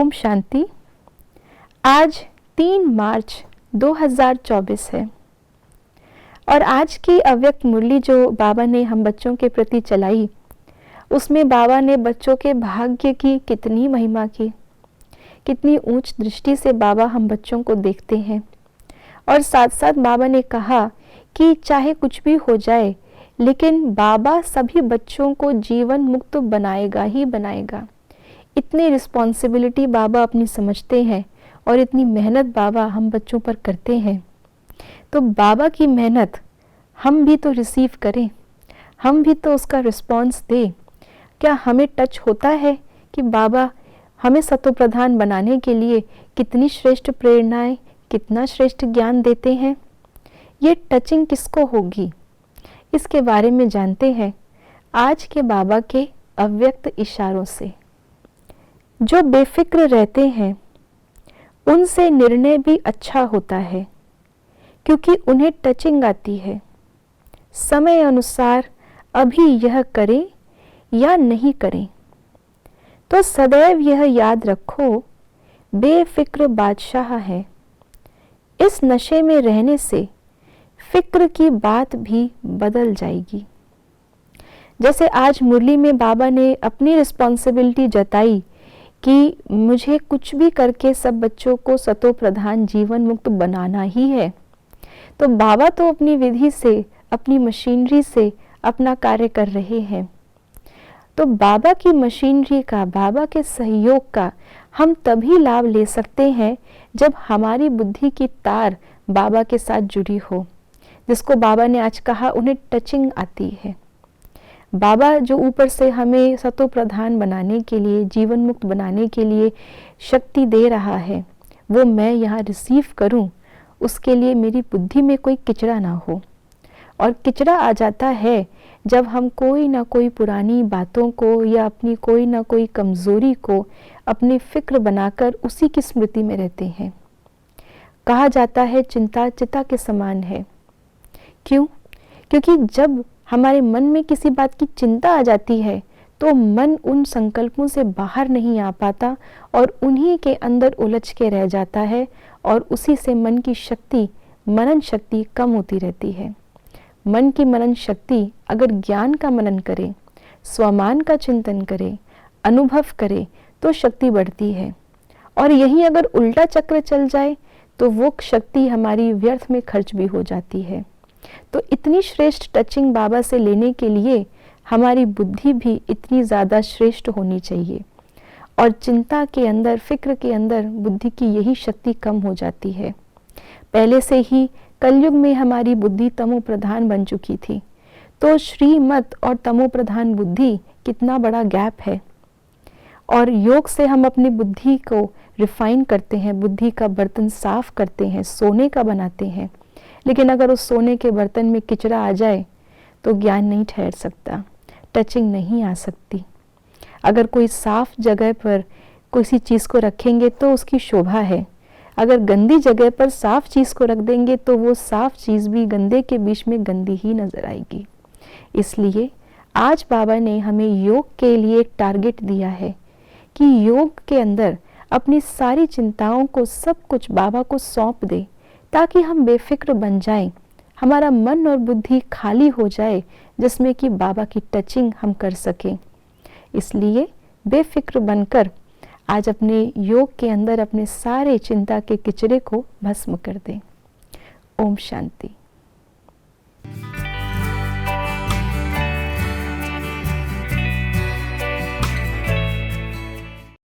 ओम शांति। आज 3 मार्च 2024 है और आज की अव्यक्त मुरली जो बाबा ने हम बच्चों के प्रति चलाई, उसमें बाबा ने बच्चों के भाग्य की कितनी महिमा की, कितनी ऊंच दृष्टि से बाबा हम बच्चों को देखते हैं। और साथ साथ बाबा ने कहा कि चाहे कुछ भी हो जाए, लेकिन बाबा सभी बच्चों को जीवन मुक्त बनाएगा ही बनाएगा। इतनी रिस्पॉन्सिबिलिटी बाबा अपनी समझते हैं और इतनी मेहनत बाबा हम बच्चों पर करते हैं। तो बाबा की मेहनत हम भी तो रिसीव करें, हम भी तो उसका रिस्पॉन्स दें। क्या हमें टच होता है कि बाबा हमें सतोप्रधान बनाने के लिए कितनी श्रेष्ठ प्रेरणाएं, कितना श्रेष्ठ ज्ञान देते हैं? ये टचिंग किसको होगी, इसके बारे में जानते हैं आज के बाबा के अव्यक्त इशारों से। जो बेफिक्र रहते हैं उनसे निर्णय भी अच्छा होता है, क्योंकि उन्हें टचिंग आती है। समय अनुसार अभी यह करें या नहीं करें। तो सदैव यह याद रखो, बेफिक्र बादशाह है। इस नशे में रहने से फिक्र की बात भी बदल जाएगी। जैसे आज मुरली में बाबा ने अपनी रिस्पॉन्सिबिलिटी जताई कि मुझे कुछ भी करके सब बच्चों को सतो प्रधान जीवन मुक्त बनाना ही है। तो बाबा तो अपनी विधि से, अपनी मशीनरी से अपना कार्य कर रहे हैं। तो बाबा की मशीनरी का, बाबा के सहयोग का हम तभी लाभ ले सकते हैं जब हमारी बुद्धि की तार बाबा के साथ जुड़ी हो। जिसको बाबा ने आज कहा, उन्हें टचिंग आती है। बाबा जो ऊपर से हमें सतो प्रधान बनाने के लिए, जीवन मुक्त बनाने के लिए शक्ति दे रहा है, वो मैं यहाँ रिसीव करूँ, उसके लिए मेरी बुद्धि में कोई किचड़ा ना हो। और किचड़ा आ जाता है जब हम कोई ना कोई पुरानी बातों को या अपनी कोई ना कोई कमज़ोरी को अपनी फिक्र बनाकर उसी की स्मृति में रहते हैं। कहा जाता है चिंता चिता के समान है। क्यों? क्योंकि जब हमारे मन में किसी बात की चिंता आ जाती है तो मन उन संकल्पों से बाहर नहीं आ पाता और उन्हीं के अंदर उलझ के रह जाता है, और उसी से मन की शक्ति, मनन शक्ति कम होती रहती है। मन की मनन शक्ति अगर ज्ञान का मनन करे, स्वमान का चिंतन करे, अनुभव करे, तो शक्ति बढ़ती है। और यही अगर उल्टा चक्र चल जाए तो वो शक्ति हमारी व्यर्थ में खर्च भी हो जाती है। तो इतनी श्रेष्ठ टचिंग बाबा से लेने के लिए हमारी बुद्धि भी इतनी ज़्यादा श्रेष्ठ होनी चाहिए। और चिंता के अंदर, फिक्र के अंदर बुद्धि की यही शक्ति कम हो जाती है। पहले से ही कलयुग में हमारी बुद्धि तमो प्रधान बन चुकी थी। तो श्रीमत और तमो प्रधान बुद्धि कितना बड़ा गैप है। और योग से हम अपनी बुद्धि को रिफाइन करते हैं, बुद्धि का बर्तन साफ करते हैं, सोने का बनाते हैं। लेकिन अगर उस सोने के बर्तन में किचड़ा आ जाए तो ज्ञान नहीं ठहर सकता, टचिंग नहीं आ सकती। अगर कोई साफ जगह पर किसी चीज़ को रखेंगे तो उसकी शोभा है। अगर गंदी जगह पर साफ चीज़ को रख देंगे तो वो साफ चीज़ भी गंदे के बीच में गंदी ही नजर आएगी। इसलिए आज बाबा ने हमें योग के लिए एक टारगेट दिया है कि योग के अंदर अपनी सारी चिंताओं को, सब कुछ बाबा को सौंप दे, ताकि हम बेफिक्र बन जाएं, हमारा मन और बुद्धि खाली हो जाए, जिसमें कि बाबा की टचिंग हम कर सकें। इसलिए बेफिक्र बनकर आज अपने योग के अंदर अपने सारे चिंता के किचड़े को भस्म कर दें। ओम शांति।